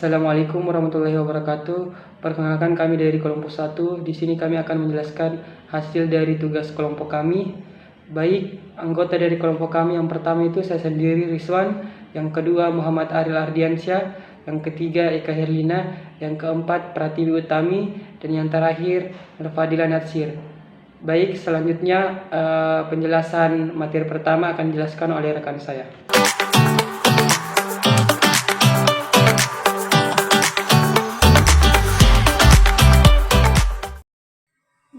Assalamualaikum warahmatullahi wabarakatuh. Perkenalkan, kami dari kelompok 1. Di sini kami akan menjelaskan hasil dari tugas kelompok kami. Baik, anggota dari kelompok kami yang pertama itu saya sendiri, Rizwan. Yang kedua, Muhammad Aril Ardiansyah. Yang ketiga, Eka Herlina. Yang keempat, Pratiwi Utami. Dan yang terakhir, Fadila Natsir. Baik, selanjutnya penjelasan materi pertama akan dijelaskan oleh rekan saya.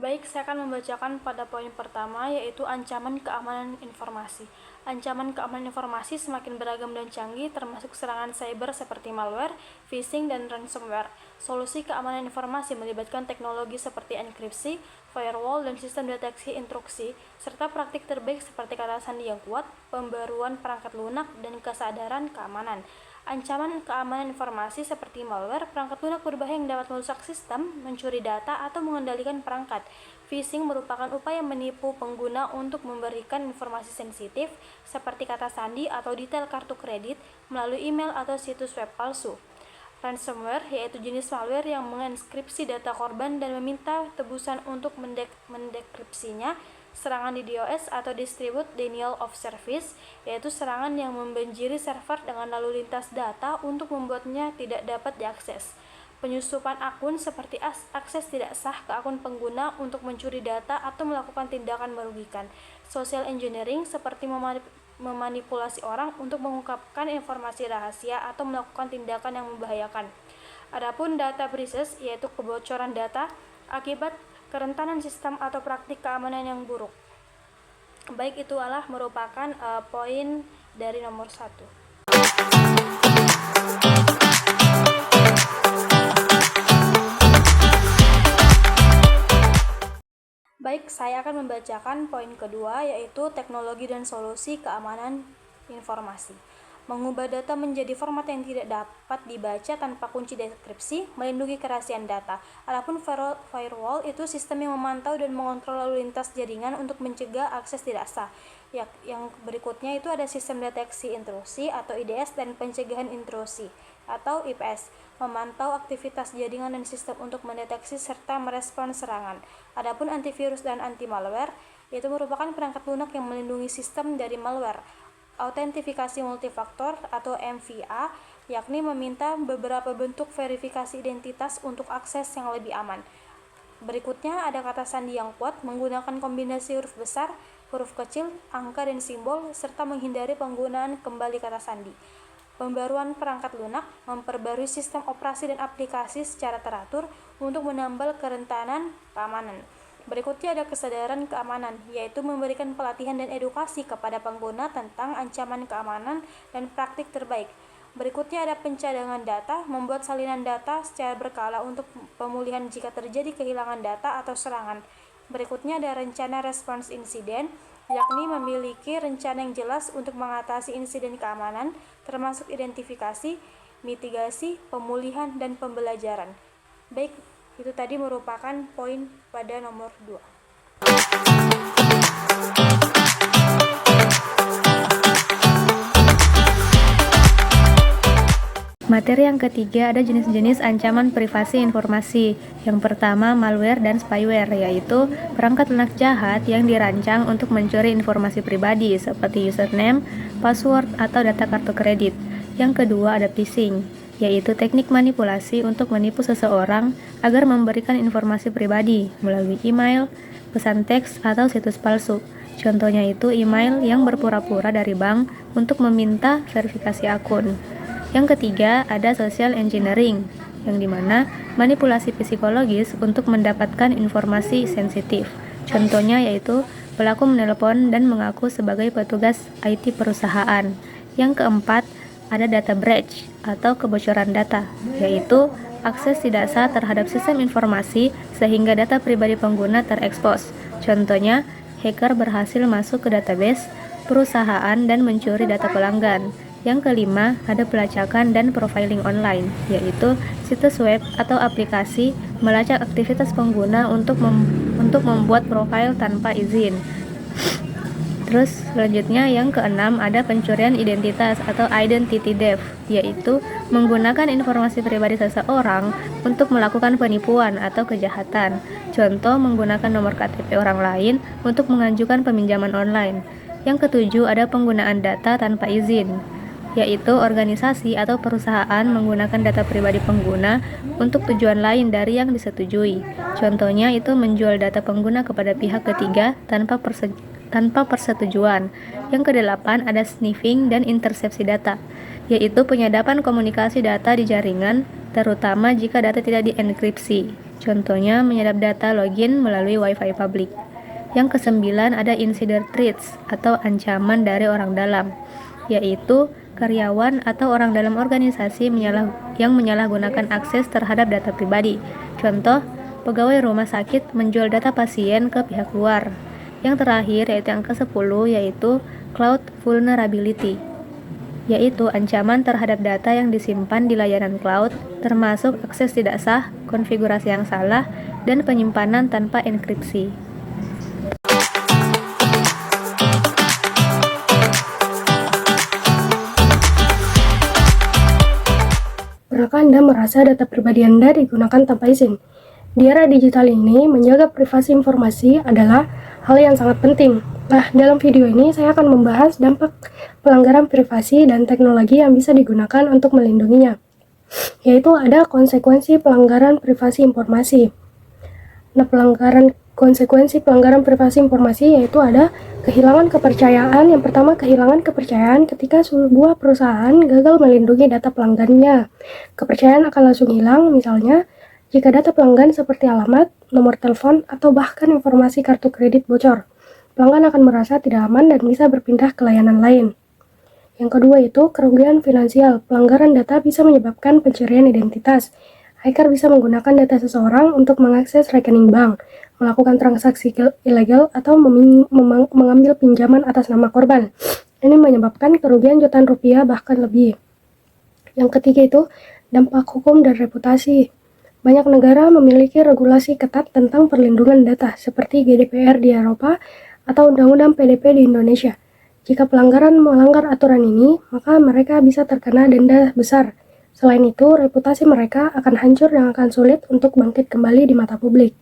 Baik, saya akan membacakan pada poin pertama, yaitu ancaman keamanan informasi. Ancaman keamanan informasi semakin beragam dan canggih, termasuk serangan cyber seperti malware, phishing, dan ransomware. Solusi keamanan informasi melibatkan teknologi seperti enkripsi, firewall, dan sistem deteksi intrusi, serta praktik terbaik seperti kata sandi yang kuat, pembaruan perangkat lunak, dan kesadaran keamanan. Ancaman keamanan informasi seperti malware, perangkat lunak berbahaya yang dapat merusak sistem, mencuri data, atau mengendalikan perangkat. Phishing merupakan upaya menipu pengguna untuk memberikan informasi sensitif seperti kata sandi atau detail kartu kredit melalui email atau situs web palsu. Ransomware yaitu jenis malware yang menginskripsi data korban dan meminta tebusan untuk mendekripsinya. Serangan DDoS atau Distributed Denial of Service, yaitu serangan yang membanjiri server dengan lalu lintas data untuk membuatnya tidak dapat diakses. Penyusupan akun seperti akses tidak sah ke akun pengguna untuk mencuri data atau melakukan tindakan merugikan. Social engineering seperti memanipulasi orang untuk mengungkapkan informasi rahasia atau melakukan tindakan yang membahayakan. Adapun data breaches yaitu kebocoran data akibat kerentanan sistem atau praktik keamanan yang buruk. Baik, itu adalah merupakan poin dari nomor 1. Baik, saya akan membacakan poin kedua, yaitu teknologi dan solusi keamanan informasi. Mengubah data menjadi format yang tidak dapat dibaca tanpa kunci dekripsi, melindungi kerahasiaan data. Adapun firewall itu sistem yang memantau dan mengontrol lalu lintas jaringan untuk mencegah akses tidak sah. Yang berikutnya itu ada sistem deteksi intrusi atau IDS dan pencegahan intrusi atau IPS, memantau aktivitas jaringan dan sistem untuk mendeteksi serta merespon serangan. Adapun antivirus dan anti malware itu merupakan perangkat lunak yang melindungi sistem dari malware. Autentifikasi multifaktor atau MFA, yakni meminta beberapa bentuk verifikasi identitas untuk akses yang lebih aman. Berikutnya ada kata sandi yang kuat, menggunakan kombinasi huruf besar, huruf kecil, angka, dan simbol, serta menghindari penggunaan kembali kata sandi. Pembaruan perangkat lunak, memperbarui sistem operasi dan aplikasi secara teratur untuk menambal kerentanan keamanan. Berikutnya ada kesadaran keamanan, yaitu memberikan pelatihan dan edukasi kepada pengguna tentang ancaman keamanan dan praktik terbaik. Berikutnya ada pencadangan data, membuat salinan data secara berkala untuk pemulihan jika terjadi kehilangan data atau serangan. Berikutnya ada rencana respons insiden, yakni memiliki rencana yang jelas untuk mengatasi insiden keamanan, termasuk identifikasi, mitigasi, pemulihan, dan pembelajaran. Baik, itu tadi merupakan poin pada nomor 2. Materi yang ketiga ada jenis-jenis ancaman privasi informasi. Yang pertama, malware dan spyware, yaitu perangkat lunak jahat yang dirancang untuk mencuri informasi pribadi seperti username, password, atau data kartu kredit. Yang kedua ada phishing, yaitu teknik manipulasi untuk menipu seseorang agar memberikan informasi pribadi melalui email, pesan teks, atau situs palsu. Contohnya itu email yang berpura-pura dari bank untuk meminta verifikasi akun. Yang ketiga ada social engineering, yang dimana manipulasi psikologis untuk mendapatkan informasi sensitif. Contohnya yaitu pelaku menelpon dan mengaku sebagai petugas IT perusahaan. Yang keempat ada data breach atau kebocoran data, yaitu akses tidak sah terhadap sistem informasi sehingga data pribadi pengguna terekspos. Contohnya, hacker berhasil masuk ke database perusahaan dan mencuri data pelanggan. Yang kelima, ada pelacakan dan profiling online, yaitu situs web atau aplikasi melacak aktivitas pengguna untuk membuat profil tanpa izin. Terus selanjutnya yang keenam ada pencurian identitas atau identity theft, yaitu menggunakan informasi pribadi seseorang untuk melakukan penipuan atau kejahatan. Contoh menggunakan nomor KTP orang lain untuk mengajukan peminjaman online. Yang ketujuh ada penggunaan data tanpa izin, yaitu organisasi atau perusahaan menggunakan data pribadi pengguna untuk tujuan lain dari yang disetujui. Contohnya itu menjual data pengguna kepada pihak ketiga tanpa persetujuan. Yang kedelapan ada sniffing dan intersepsi data, yaitu penyadapan komunikasi data di jaringan, terutama jika data tidak dienkripsi. Contohnya menyadap data login melalui WiFi publik. Yang kesembilan ada insider threats atau ancaman dari orang dalam, yaitu karyawan atau orang dalam organisasi yang menyalahgunakan akses terhadap data pribadi. Contoh, pegawai rumah sakit menjual data pasien ke pihak luar. Yang terakhir yaitu yang ke-10 yaitu cloud vulnerability, yaitu ancaman terhadap data yang disimpan di layanan cloud, termasuk akses tidak sah, konfigurasi yang salah, dan penyimpanan tanpa enkripsi. Pernahkah Anda merasa data pribadi Anda digunakan tanpa izin? Di era digital ini, menjaga privasi informasi adalah hal yang sangat penting. Nah, dalam video ini saya akan membahas dampak pelanggaran privasi dan teknologi yang bisa digunakan untuk melindunginya, yaitu ada konsekuensi pelanggaran privasi informasi. Nah, konsekuensi pelanggaran privasi informasi yaitu ada kehilangan kepercayaan. Yang pertama, kehilangan kepercayaan ketika sebuah perusahaan gagal melindungi data pelanggannya. Kepercayaan akan langsung hilang, misalnya jika data pelanggan seperti alamat, nomor telepon, atau bahkan informasi kartu kredit bocor. Pelanggan akan merasa tidak aman dan bisa berpindah ke layanan lain. Yang kedua itu kerugian finansial. Pelanggaran data bisa menyebabkan pencurian identitas. Hacker bisa menggunakan data seseorang untuk mengakses rekening bank, melakukan transaksi ilegal, atau mengambil pinjaman atas nama korban. Ini menyebabkan kerugian jutaan rupiah bahkan lebih. Yang ketiga itu dampak hukum dan reputasi. Banyak negara memiliki regulasi ketat tentang perlindungan data, seperti GDPR di Eropa atau Undang-Undang PDP di Indonesia. Jika pelanggaran melanggar aturan ini, maka mereka bisa terkena denda besar. Selain itu, reputasi mereka akan hancur dan akan sulit untuk bangkit kembali di mata publik.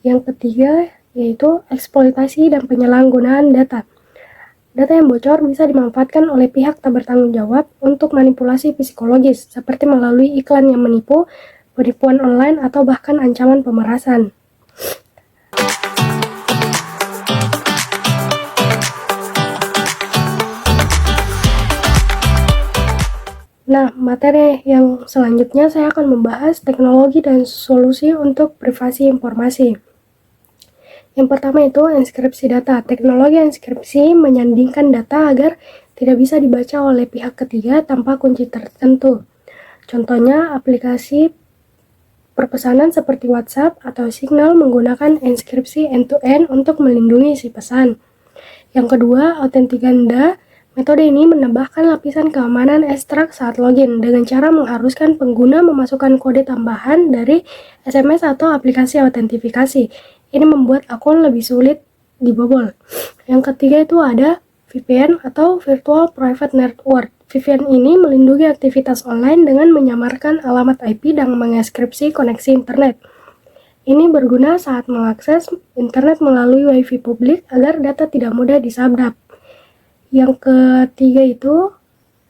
Yang ketiga, yaitu eksploitasi dan penyalahgunaan data. Data yang bocor bisa dimanfaatkan oleh pihak tak bertanggung jawab untuk manipulasi psikologis, seperti melalui iklan yang menipu, penipuan online, atau bahkan ancaman pemerasan. Nah, materi yang selanjutnya saya akan membahas teknologi dan solusi untuk privasi informasi. Yang pertama itu enskripsi data. Teknologi enskripsi menyandingkan data agar tidak bisa dibaca oleh pihak ketiga tanpa kunci tertentu. Contohnya, aplikasi perpesanan seperti WhatsApp atau Signal menggunakan enskripsi end-to-end untuk melindungi si pesan. Yang kedua, autentik ganda. Metode ini menambahkan lapisan keamanan ekstrak saat login dengan cara mengharuskan pengguna memasukkan kode tambahan dari SMS atau aplikasi autentifikasi. Ini membuat akun lebih sulit dibobol. Yang ketiga itu ada VPN atau Virtual Private Network. VPN ini melindungi aktivitas online dengan menyamarkan alamat IP dan mengeskripsi koneksi internet. Ini berguna saat mengakses internet melalui WiFi publik agar data tidak mudah disadap. Yang ketiga itu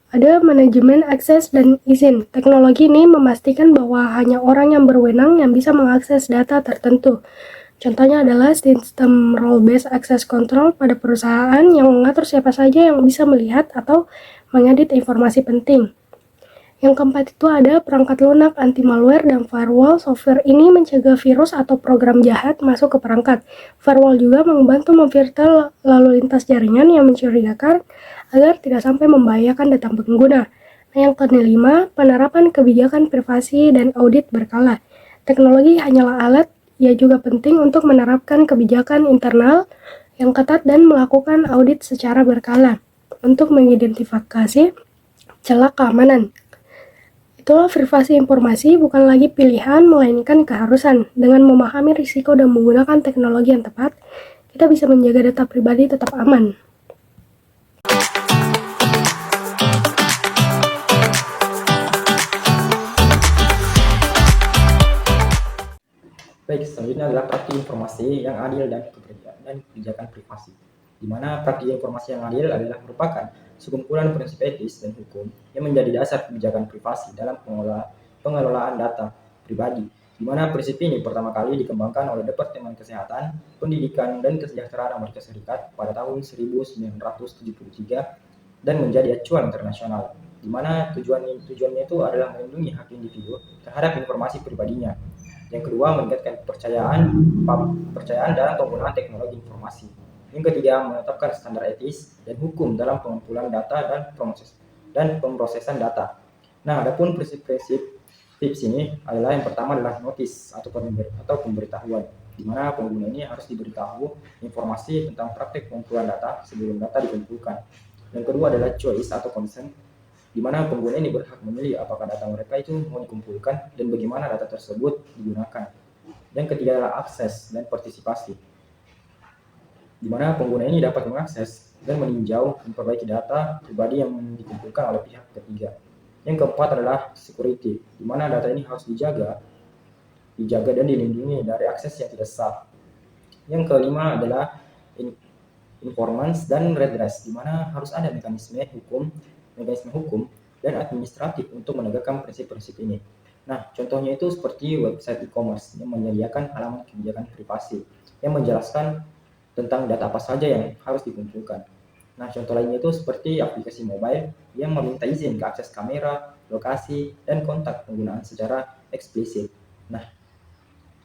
ada manajemen akses dan izin. Teknologi ini memastikan bahwa hanya orang yang berwenang yang bisa mengakses data tertentu. Contohnya adalah sistem role-based access control pada perusahaan yang mengatur siapa saja yang bisa melihat atau mengedit informasi penting. Yang keempat itu ada perangkat lunak, anti-malware, dan firewall. Software ini mencegah virus atau program jahat masuk ke perangkat. Firewall juga membantu memfilter lalu lintas jaringan yang mencurigakan agar tidak sampai membahayakan data pengguna. Nah, yang kelima, penerapan kebijakan privasi dan audit berkala. Teknologi hanyalah alat, ia juga penting untuk menerapkan kebijakan internal yang ketat dan melakukan audit secara berkala untuk mengidentifikasi celah keamanan. Itulah privasi informasi bukan lagi pilihan, melainkan keharusan. Dengan memahami risiko dan menggunakan teknologi yang tepat, kita bisa menjaga data pribadi tetap aman. Baik, selanjutnya adalah praktik informasi yang adil dan kebijakan privasi. Di mana praktik informasi yang adil adalah merupakan sekumpulan prinsip etis dan hukum yang menjadi dasar kebijakan privasi dalam pengelolaan data pribadi. Di mana prinsip ini pertama kali dikembangkan oleh Departemen Kesehatan, Pendidikan, dan Kesejahteraan Amerika Serikat pada tahun 1973 dan menjadi acuan internasional. Di mana tujuannya itu adalah melindungi hak individu terhadap informasi pribadinya. Yang kedua, meningkatkan kepercayaan dalam penggunaan teknologi informasi. Yang ketiga, menetapkan standar etis dan hukum dalam pengumpulan data dan pemrosesan data. Nah, adapun prinsip-prinsip tips ini adalah yang pertama adalah notis atau pemberitahuan, di mana pengguna ini harus diberitahu informasi tentang praktik pengumpulan data sebelum data dikumpulkan. Yang kedua adalah choice atau consent, di mana pengguna ini berhak memilih apakah data mereka itu mau dikumpulkan dan bagaimana data tersebut digunakan. Yang ketiga adalah akses dan partisipasi, di mana pengguna ini dapat mengakses dan meninjau memperbaiki data pribadi yang dikumpulkan oleh pihak ketiga. Yang keempat adalah security, di mana data ini harus dijaga dan dilindungi dari akses yang tidak sah. Yang kelima adalah informance dan redress, di mana harus ada mekanisme hukum dan administratif untuk menegakkan prinsip-prinsip ini. Nah, contohnya itu seperti website e-commerce yang menyediakan halaman kebijakan privasi yang menjelaskan tentang data apa saja yang harus dikumpulkan. Nah, contoh lainnya itu seperti aplikasi mobile yang meminta izin ke akses kamera, lokasi, dan kontak penggunaan secara eksplisit. Nah,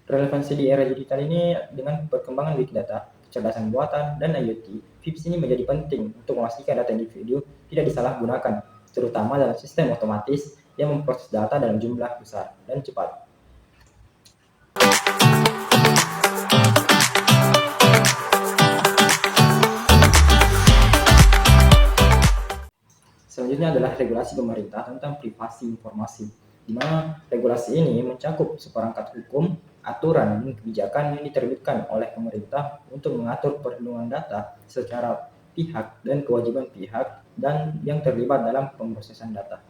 relevansi di era digital ini dengan perkembangan big data, kecerdasan buatan, dan IoT, FIPS ini menjadi penting untuk memastikan data individu tidak disalahgunakan, terutama dalam sistem otomatis yang memproses data dalam jumlah besar dan cepat. Selanjutnya adalah regulasi pemerintah tentang privasi informasi, di mana regulasi ini mencakup seperangkat hukum, aturan, dan kebijakan yang diterbitkan oleh pemerintah untuk mengatur perlindungan data secara pihak dan kewajiban pihak dan yang terlibat dalam pemrosesan data.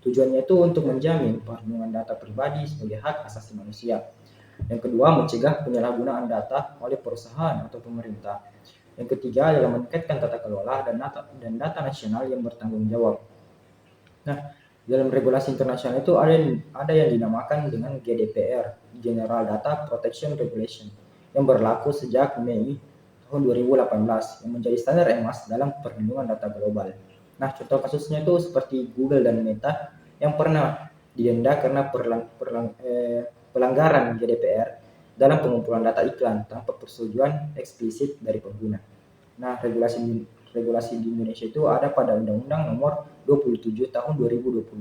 Tujuannya itu untuk menjamin perlindungan data pribadi sebagai hak asasi manusia. Yang kedua, mencegah penyalahgunaan data oleh perusahaan atau pemerintah. Yang ketiga adalah meningkatkan tata kelola dan data nasional yang bertanggung jawab. Nah, dalam regulasi internasional itu ada yang dinamakan dengan GDPR, General Data Protection Regulation, yang berlaku sejak Mei tahun 2018 yang menjadi standar EMAS dalam perlindungan data global. Nah, contoh kasusnya itu seperti Google dan Meta yang pernah didenda karena pelanggaran GDPR dalam pengumpulan data iklan tanpa persetujuan eksplisit dari pengguna. Nah, regulasi di Indonesia itu ada pada Undang-Undang Nomor 27 Tahun 2022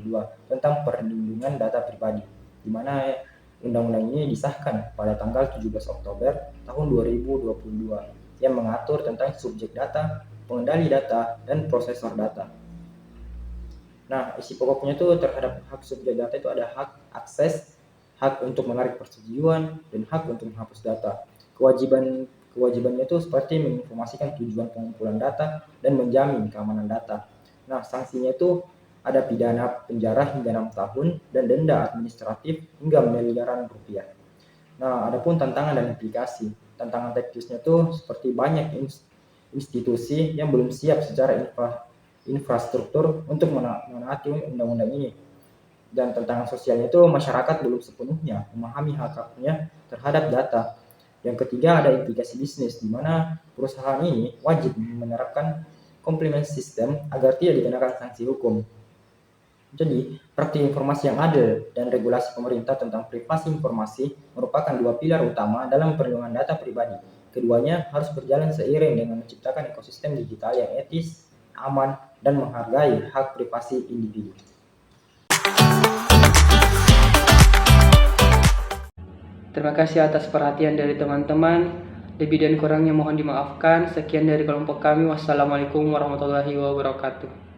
tentang perlindungan data pribadi, di mana undang-undang ini disahkan pada tanggal 17 Oktober tahun 2022 yang mengatur tentang subjek data, pengendali data, dan prosesor data. Nah, isi pokoknya itu terhadap hak subjek data itu ada hak akses, hak untuk menarik persetujuan, dan hak untuk menghapus data. Kewajibannya itu seperti menginformasikan tujuan pengumpulan data dan menjamin keamanan data. Nah, sanksinya itu ada pidana penjara hingga 6 tahun dan denda administratif hingga miliaran rupiah. Nah, adapun tantangan dan implikasi. Tantangan teknisnya itu seperti banyak institusi yang belum siap secara infrastruktur untuk menaati undang-undang ini. Dan tantangan sosialnya itu masyarakat belum sepenuhnya memahami hak-haknya terhadap data. Yang ketiga ada implikasi bisnis, di mana perusahaan ini wajib menerapkan compliance system agar tidak dikenakan sanksi hukum. Jadi, praktik informasi yang adil dan regulasi pemerintah tentang privasi informasi merupakan dua pilar utama dalam perlindungan data pribadi. Keduanya harus berjalan seiring dengan menciptakan ekosistem digital yang etis, aman, dan menghargai hak privasi individu. Terima kasih atas perhatian dari teman-teman. Lebih dan kurangnya mohon dimaafkan. Sekian dari kelompok kami. Wassalamualaikum warahmatullahi wabarakatuh.